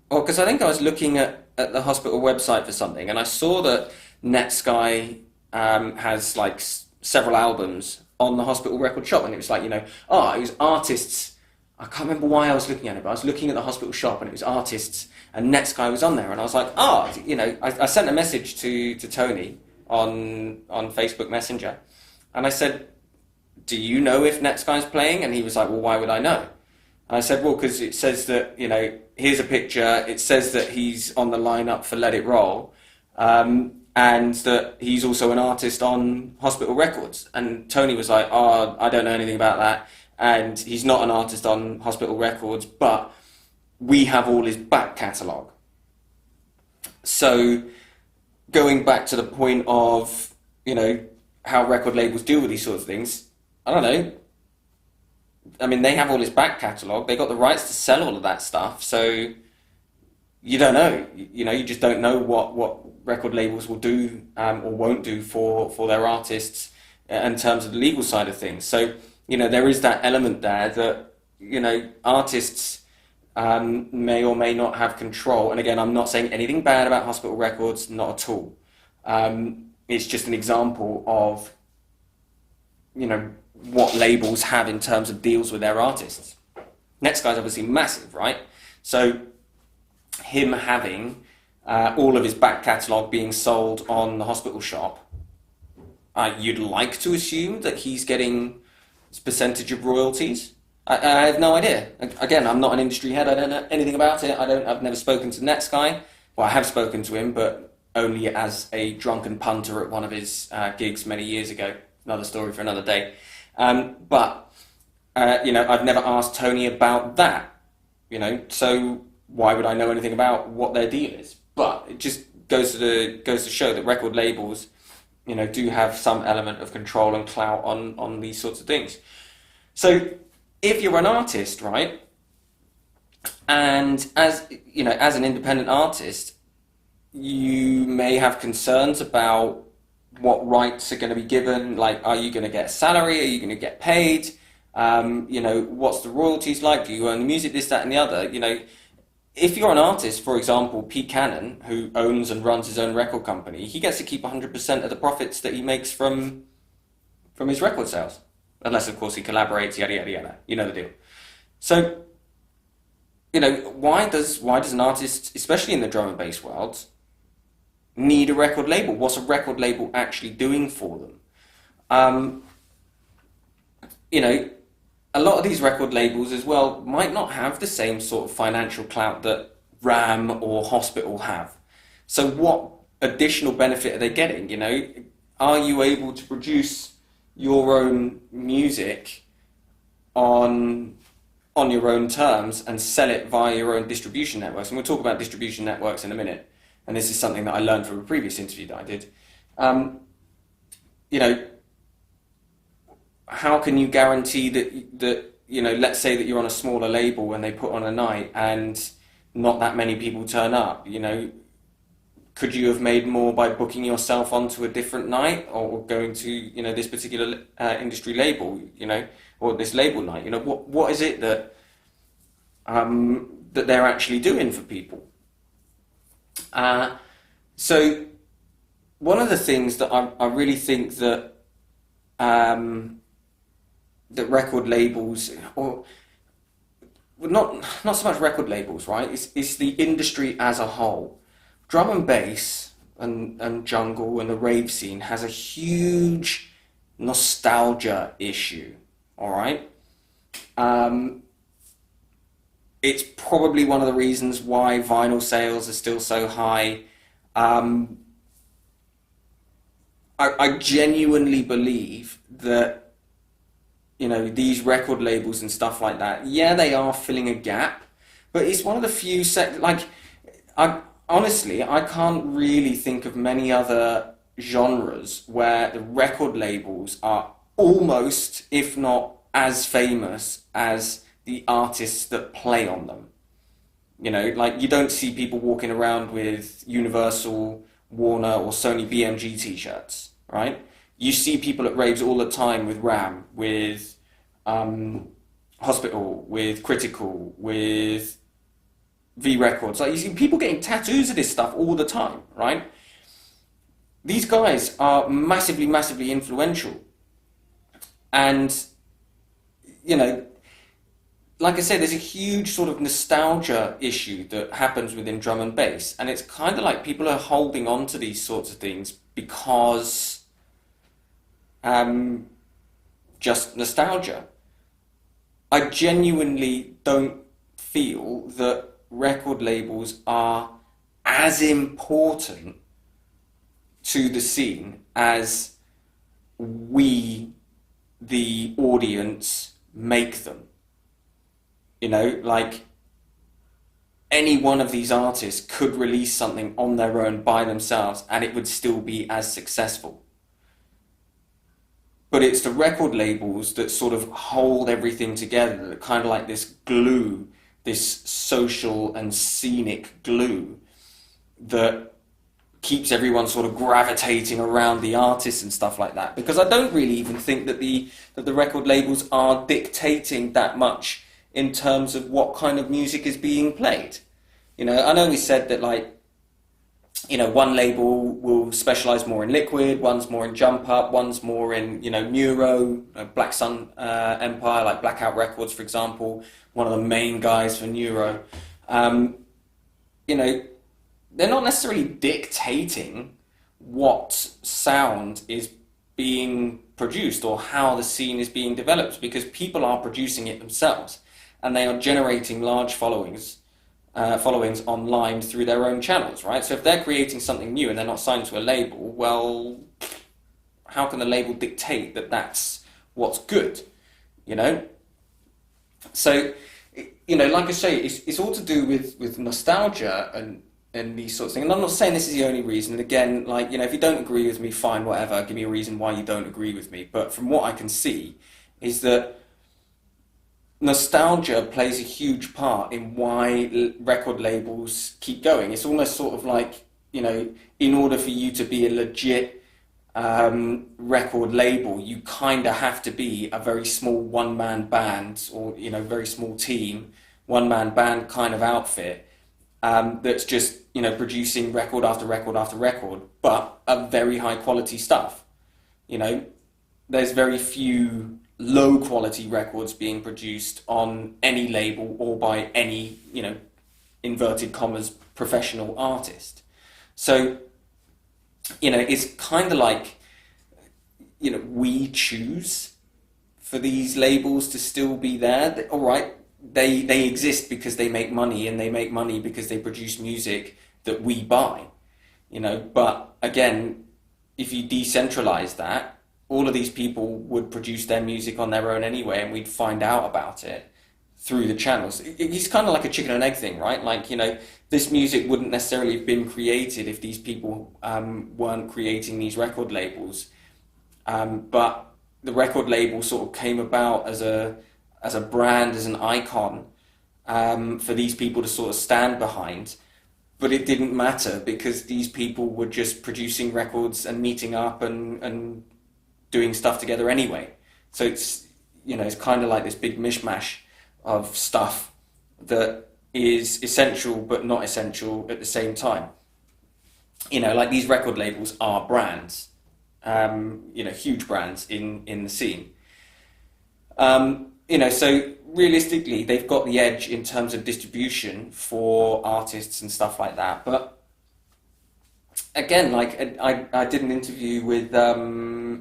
Speaker 1: because I think I was looking at the Hospital website for something, and I saw that Netsky has like several albums on the Hospital record shop, and it was like, you know, it was artists. I can't remember why I was looking at it, but I was looking at the Hospital shop and it was artists, and Netsky was on there, and I was like, you know, I sent a message to Tony on Facebook Messenger, and I said, do you know if Netsky's playing? And he was like, well, why would I know? And I said, well, because it says that, you know, here's a picture, it says that he's on the lineup for Let It Roll, and that he's also an artist on Hospital Records. And Tony was like, oh, I don't know anything about that, and he's not an artist on Hospital Records, but we have all his back catalogue. So going back to the point of, you know, how record labels deal with these sorts of things, I don't know. I mean, they have all his back catalogue, they got the rights to sell all of that stuff, so you don't know. You know, you just don't know what record labels will do or won't do for their artists in terms of the legal side of things. So, you know, there is that element there that, you know, artists may or may not have control. And again, I'm not saying anything bad about Hospital Records, not at all. It's just an example of, you know, what labels have in terms of deals with their artists. Netsky's obviously massive, right? So him having all of his back catalogue being sold on the Hospital shop, you'd like to assume that he's getting his percentage of royalties. I have no idea. Again, I'm not an industry head. I don't know anything about it. I've never spoken to Netsky. Well, I have spoken to him, but only as a drunken punter at one of his gigs many years ago. Another story for another day. But you know, I've never asked Tony about that. You know, so why would I know anything about what their deal is? But it just goes to show that record labels, you know, do have some element of control and clout on these sorts of things. So if you're an artist, right, and as you know, as an independent artist, you may have concerns about what rights are going to be given. Like, are you going to get a salary? Are you going to get paid? You know, what's the royalties like? Do you own the music? This, that, and the other. You know, if you're an artist, for example, Pete Cannon, who owns and runs his own record company, he gets to keep 100% of the profits that he makes from his record sales. Unless, of course, he collaborates, yada, yada, yada. You know the deal. So, you know, why does an artist, especially in the drum and bass world, need a record label? What's a record label actually doing for them? You know, a lot of these record labels as well might not have the same sort of financial clout that RAM or Hospital have. So what additional benefit are they getting? You know, are you able to produce your own music on your own terms and sell it via your own distribution networks? And we'll talk about distribution networks in a minute. And this is something that I learned from a previous interview that I did. You know, how can you guarantee that, you know, let's say that you're on a smaller label and they put on a night and not that many people turn up, you know, could you have made more by booking yourself onto a different night or going to, you know, this particular industry label, you know, or this label night? You know, what is it that that they're actually doing for people? So one of the things that I really think that that record labels, or not so much record labels, right? It's the industry as a whole. Drum and bass and jungle and the rave scene has a huge nostalgia issue. All right. Um, it's probably one of the reasons why vinyl sales are still so high. Um, I genuinely believe that, these record labels and stuff like that, yeah, they are filling a gap, but it's one of the few I can't really think of many other genres where the record labels are almost, if not as famous as the artists that play on them. Like you don't see people walking around with Universal, Warner, or Sony BMG t-shirts, right? You see people at raves all the time with Ram, with um, Hospital, with Critical, with V Records. Like you see people getting tattoos of this stuff all the time, right? These guys are massively, massively influential. And, you know, like I said, there's a huge sort of nostalgia issue that happens within drum and bass. And it's kind of like people are holding on to these sorts of things because just nostalgia. I genuinely don't feel that record labels are as important to the scene as we, the audience, make them. Like any one of these artists could release something on their own by themselves and it would still be as successful. But it's the record labels that sort of hold everything together, that kind of like this glue, this social and scenic glue that keeps everyone sort of gravitating around the artists and stuff like that. Because I don't really even think that the record labels are dictating that much in terms of what kind of music is being played. I know we said that one label will specialize more in liquid, one's more in jump up, one's more in, neuro, Black Sun Empire, like Blackout Records, for example, one of the main guys for neuro. They're not necessarily dictating what sound is being produced or how the scene is being developed, because people are producing it themselves and they are generating large followings online through their own channels, right? So if they're creating something new and they're not signed to a label, well, how can the label dictate that that's what's good, So, like I say, it's all to do with nostalgia and these sorts of things. And I'm not saying this is the only reason. And again, if you don't agree with me, fine, whatever, give me a reason why you don't agree with me. But from what I can see is that nostalgia plays a huge part in why record labels keep going. It's almost sort of like, in order for you to be a legit record label, you kind of have to be a very small one-man band or, very small team, one-man band kind of outfit that's just, producing record after record after record, but of very high quality stuff. There's very few low quality records being produced on any label or by any, inverted commas, professional artist. So, it's kind of like, we choose for these labels to still be there. All right, they exist because they make money, and they make money because they produce music that we buy, But again, if you decentralize that, all of these people would produce their music on their own anyway, and we'd find out about it through the channels. It's kind of like a chicken and egg thing, right? This music wouldn't necessarily have been created if these people weren't creating these record labels. But the record label sort of came about as a brand, as an icon for these people to sort of stand behind. But it didn't matter because these people were just producing records and meeting up and doing stuff together anyway. So it's kind of like this big mishmash of stuff that is essential but not essential at the same time. Like these record labels are brands, huge brands in the scene. So realistically, they've got the edge in terms of distribution for artists and stuff like that. But again, I did an interview with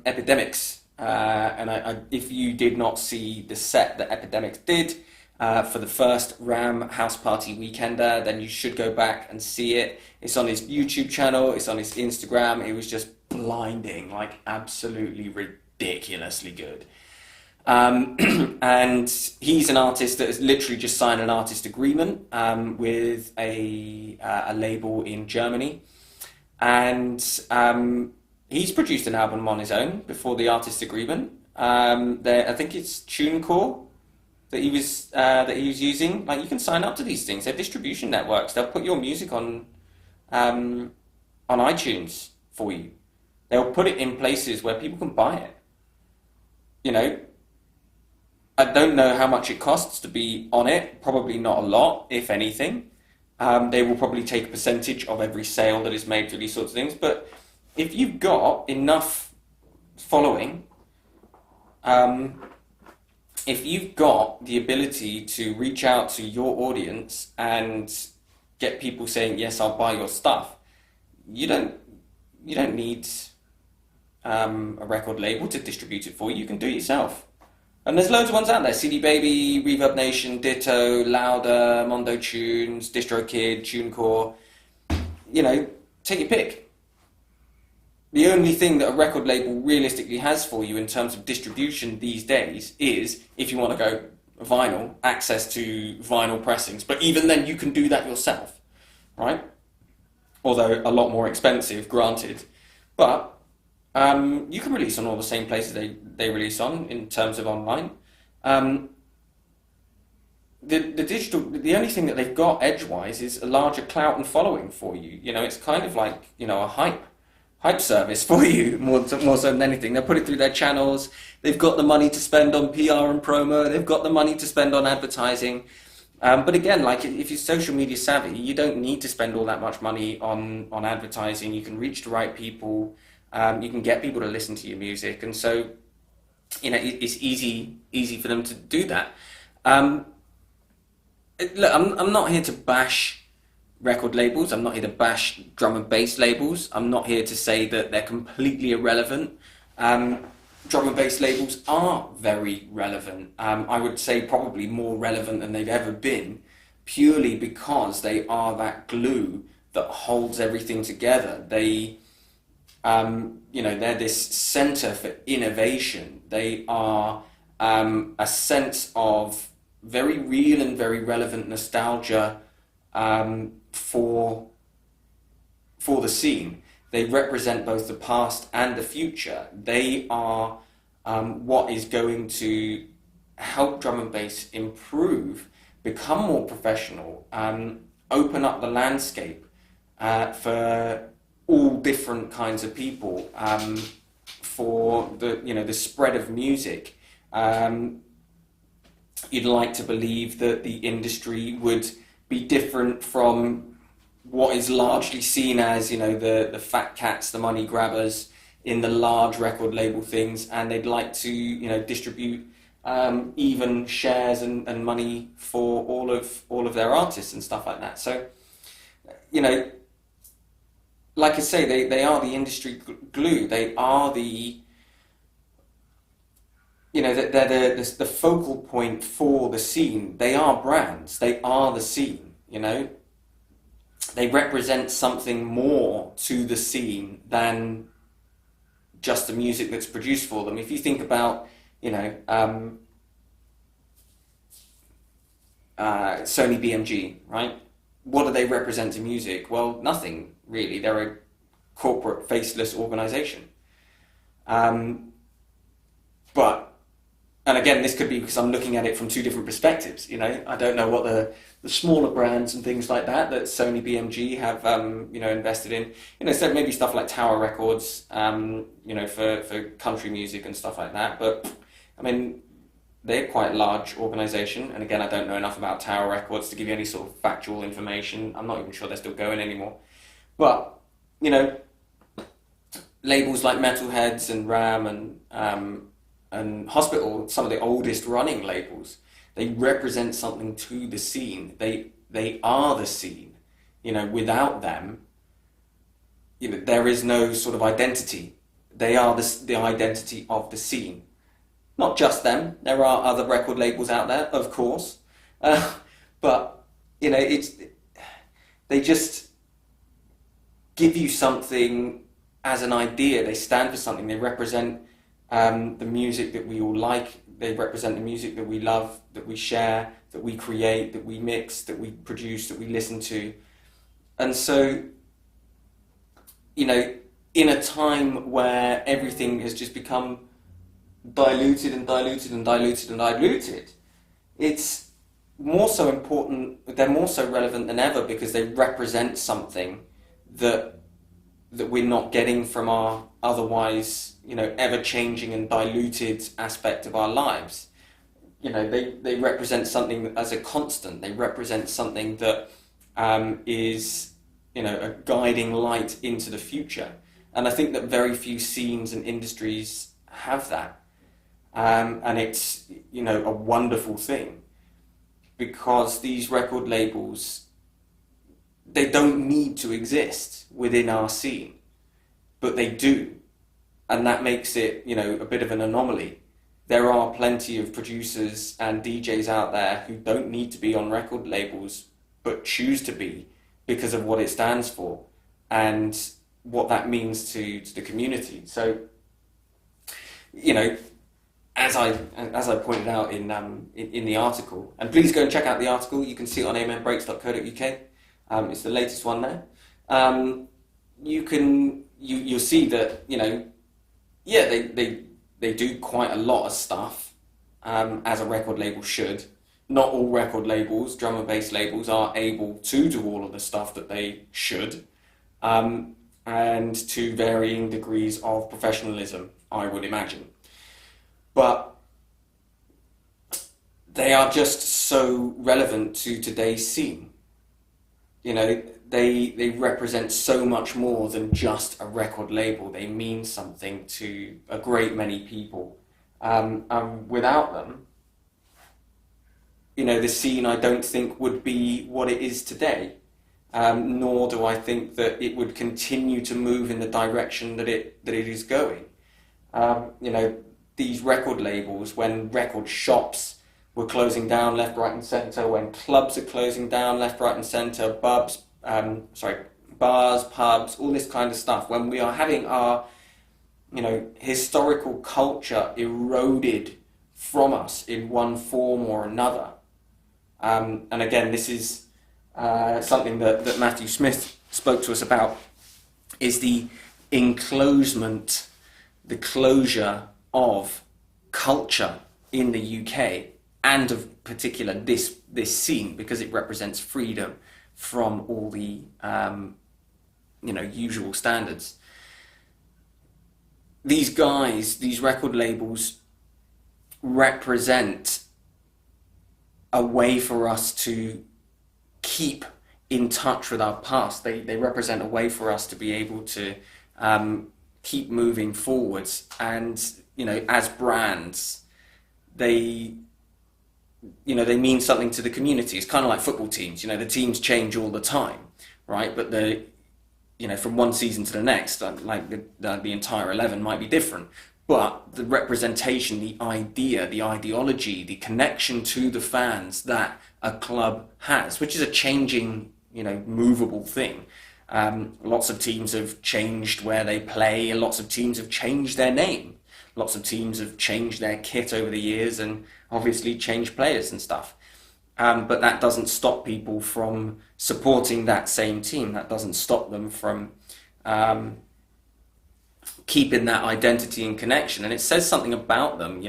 Speaker 1: Epidemics If you did not see the set that Epidemics did for the first Ram House Party Weekender, then you should go back and see it. It's on his YouTube channel, it's on his Instagram. It was just blinding, like absolutely ridiculously good. And he's an artist that has literally just signed an artist agreement with a label in Germany. And he's produced an album on his own before the artist agreement. I think it's TuneCore that he was using. Like, you can sign up to these things. They're distribution networks. They'll put your music on iTunes for you. They'll put it in places where people can buy it. You know, I don't know how much it costs to be on it. Probably not a lot, if anything. They will probably take a percentage of every sale that is made through these sorts of things. But if you've got enough following, if you've got the ability to reach out to your audience and get people saying, yes, I'll buy your stuff, you don't need a record label to distribute it for you. You can do it yourself. And there's loads of ones out there. CD Baby, Reverb Nation, Ditto, Louder, Mondo Tunes, DistroKid, TuneCore. You know, take your pick. The only thing that a record label realistically has for you in terms of distribution these days is, if you want to go vinyl, access to vinyl pressings. But even then, you can do that yourself, right? Although a lot more expensive, granted. But you can release on all the same places they release on in terms of online. The only thing that they've got edge-wise is a larger clout and following for you. You know, it's kind of like, you know, a hype service for you, more so than anything. They'll put it through their channels. They've got the money to spend on PR and promo. They've got the money to spend on advertising. But again, like, if you're social media savvy, you don't need to spend all that much money on advertising. You can reach the right people. You can get people to listen to your music. And so, you know, it's easy for them to do that. Look, I'm not here to bash record labels. I'm not here to bash drum and bass labels. I'm not here to say that they're completely irrelevant. Drum and bass labels are very relevant. I would say probably more relevant than they've ever been, purely because they are that glue that holds everything together. They, you know, they're this center for innovation. They are a sense of very real and very relevant nostalgia for the scene. They represent both the past and the future. They are what is going to help drum and bass improve, become more professional, open up the landscape for all different kinds of people, for the spread of music. You'd like to believe that the industry would be different from what is largely seen as, you know, the fat cats, the money grabbers in the large record label things, and they'd like to, you know, distribute even shares and money for all of their artists and stuff like that. So, you know, like I say, they are the industry glue. They are the, you know, they're the focal point for the scene. They are brands. They are the scene, you know. They represent something more to the scene than just the music that's produced for them. If you think about, you know, Sony BMG, right? What do they represent to music? Well, nothing really. They're a corporate, faceless organization. And again, this could be because I'm looking at it from two different perspectives. You know, I don't know what the smaller brands and things like that Sony BMG have, you know, invested in. You know, so maybe stuff like Tower Records, you know, for country music and stuff like that. But I mean, they're quite a large organization. And again, I don't know enough about Tower Records to give you any sort of factual information. I'm not even sure they're still going anymore. But, you know, labels like Metalheads and Ram and Hospital, some of the oldest running labels, they represent something to the scene. They are the scene. You know, without them, you know, there is no sort of identity they are the identity of the scene. Not just them. There are other record labels out there, of course, but they just give you something as an idea. They stand for something. They represent the music that we all like. They represent the music that we love, that we share, that we create, that we mix, that we produce, that we listen to. And so, in a time where everything has just become diluted and diluted and diluted and diluted, it's more so important, they're more so relevant than ever because they represent something that we're not getting from our otherwise, ever-changing and diluted aspect of our lives. They represent something as a constant. They represent something that is, a guiding light into the future. And I think that very few scenes and industries have that. And it's, a wonderful thing because these record labels, they don't need to exist within our scene, but they do. And that makes it, a bit of an anomaly. There are plenty of producers and DJs out there who don't need to be on record labels, but choose to be because of what it stands for and what that means to the community. So, as I pointed out in the article, and please go and check out the article. You can see it on amenbreaks.co.uk. It's the latest one there. You'll see that they do quite a lot of stuff as a record label should. Not all record labels, drum and bass labels, are able to do all of the stuff that they should, and to varying degrees of professionalism, I would imagine. But they are just so relevant to today's scene. They represent so much more than just a record label. They mean something to a great many people. Without them, the scene I don't think would be what it is today. Nor do I think that it would continue to move in the direction that it is going. These record labels, when record shops were closing down left, right and centre, when clubs are closing down left, right and centre, bars, pubs, all this kind of stuff, when we are having our, historical culture eroded from us in one form or another. And again, this is something that Matthew Smith spoke to us about, is the enclosement, the closure of culture in the UK, and of particular this scene, because it represents freedom from all the usual standards. These guys, these record labels, represent a way for us to keep in touch with our past. They represent a way for us to be able to keep moving forwards. And as brands, they mean something to the community. It's kind of like football teams. The teams change all the time, right? But from one season to the next, like the entire 11 might be different. But the representation, the idea, the ideology, the connection to the fans that a club has, which is a changing, movable thing. Lots of teams have changed where they play, and lots of teams have changed their name. Lots of teams have changed their kit over the years and obviously changed players and stuff. But that doesn't stop people from supporting that same team. That doesn't stop them from keeping that identity and connection. And it says something about them,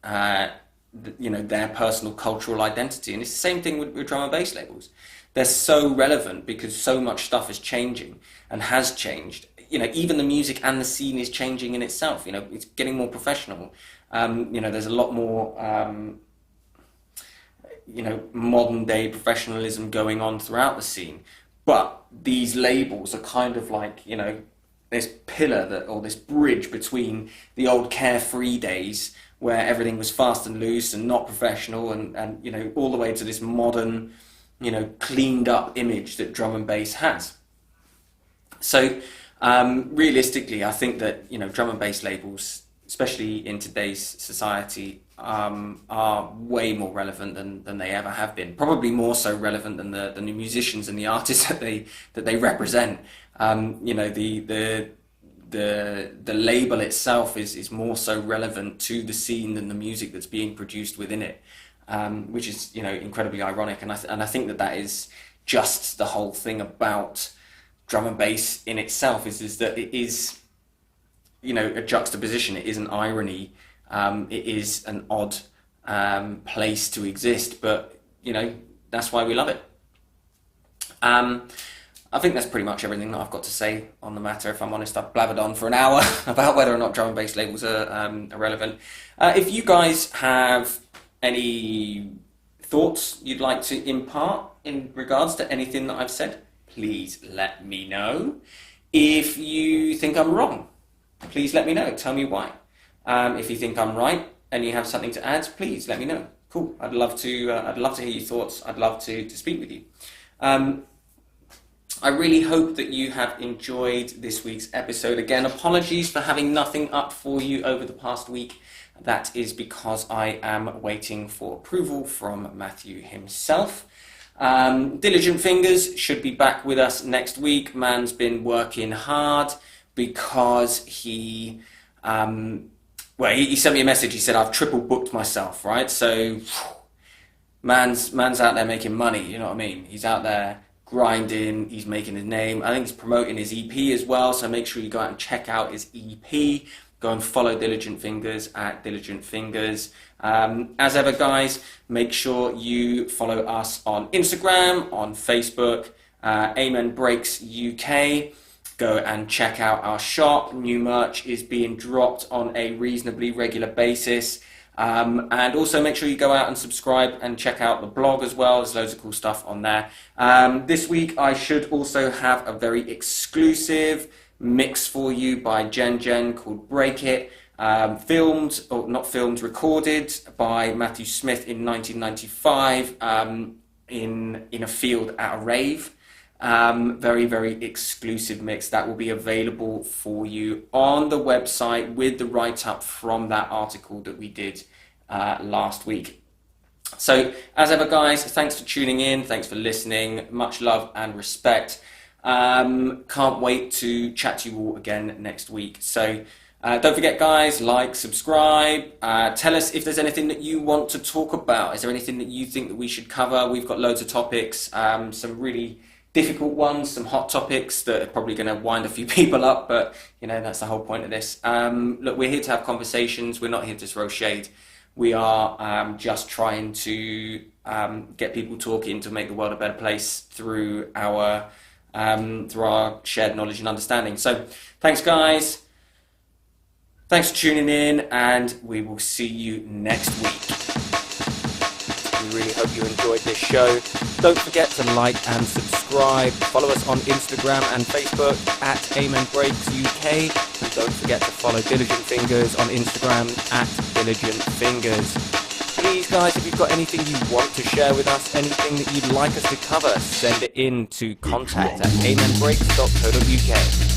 Speaker 1: their personal cultural identity. And it's the same thing with drum and bass labels. They're so relevant because so much stuff is changing and has changed. Even the music and the scene is changing in itself. It's getting more professional. There's a lot more, modern day professionalism going on throughout the scene. But these labels are kind of like, this pillar or this bridge between the old carefree days where everything was fast and loose and not professional and all the way to this modern, cleaned up image that drum and bass has. So Realistically, I think that, drum and bass labels, especially in today's society, are way more relevant than they ever have been. Probably more so relevant than the musicians and the artists that they represent. The label itself is more so relevant to the scene than the music that's being produced within it, which is incredibly ironic. And I think that is just the whole thing about drum and bass in itself is that it is a juxtaposition. It is an irony. It is an odd place to exist, but that's why we love it. I think that's pretty much everything that I've got to say on the matter. If I'm honest, I've blabbered on for an hour about whether or not drum and bass labels are relevant. If you guys have any thoughts you'd like to impart in regards to anything that I've said, please let me know. If you think I'm wrong, please let me know. Tell me why. If you think I'm right and you have something to add, please let me know. Cool. I'd love to hear your thoughts. I'd love to speak with you. I really hope that you have enjoyed this week's episode. Again, apologies for having nothing up for you over the past week. That is because I am waiting for approval from Matthew himself. Diligent Fingers should be back with us next week. Man's been working hard because he sent me a message. He said, I've triple booked myself, right? So man's out there making money, you know what I mean? He's out there grinding, he's making his name. I think he's promoting his EP as well, so make sure you go out and check out his EP. Go and follow Diligent Fingers at Diligent Fingers. As ever, guys, make sure you follow us on Instagram, on Facebook, Amen Breaks UK. Go and check out our shop. New merch is being dropped on a reasonably regular basis. And also make sure you go out and subscribe and check out the blog as well. There's loads of cool stuff on there. This week I should also have a very exclusive mix for you by Jen called Break It. Recorded by Matthew Smith in 1995 in a field at a rave. Very, very exclusive mix that will be available for you on the website with the write-up from that article that we did last week. So, as ever, guys, thanks for tuning in. Thanks for listening. Much love and respect. Can't wait to chat to you all again next week. So, don't forget, guys, like, subscribe. Tell us if there's anything that you want to talk about. Is there anything that you think that we should cover? We've got loads of topics, some really difficult ones, some hot topics that are probably going to wind a few people up, but that's the whole point of this. Look, we're here to have conversations. We're not here to throw shade. We are just trying to get people talking to make the world a better place through our shared knowledge and understanding. So thanks, guys. Thanks for tuning in, and we will see you next week. We really hope you enjoyed this show. Don't forget to like and subscribe. Follow us on Instagram and Facebook at Amen Breaks UK. And don't forget to follow Diligent Fingers on Instagram at Diligent Fingers. Please, guys, if you've got anything you want to share with us, anything that you'd like us to cover, send it in to contact@amenbreaks.co.uk.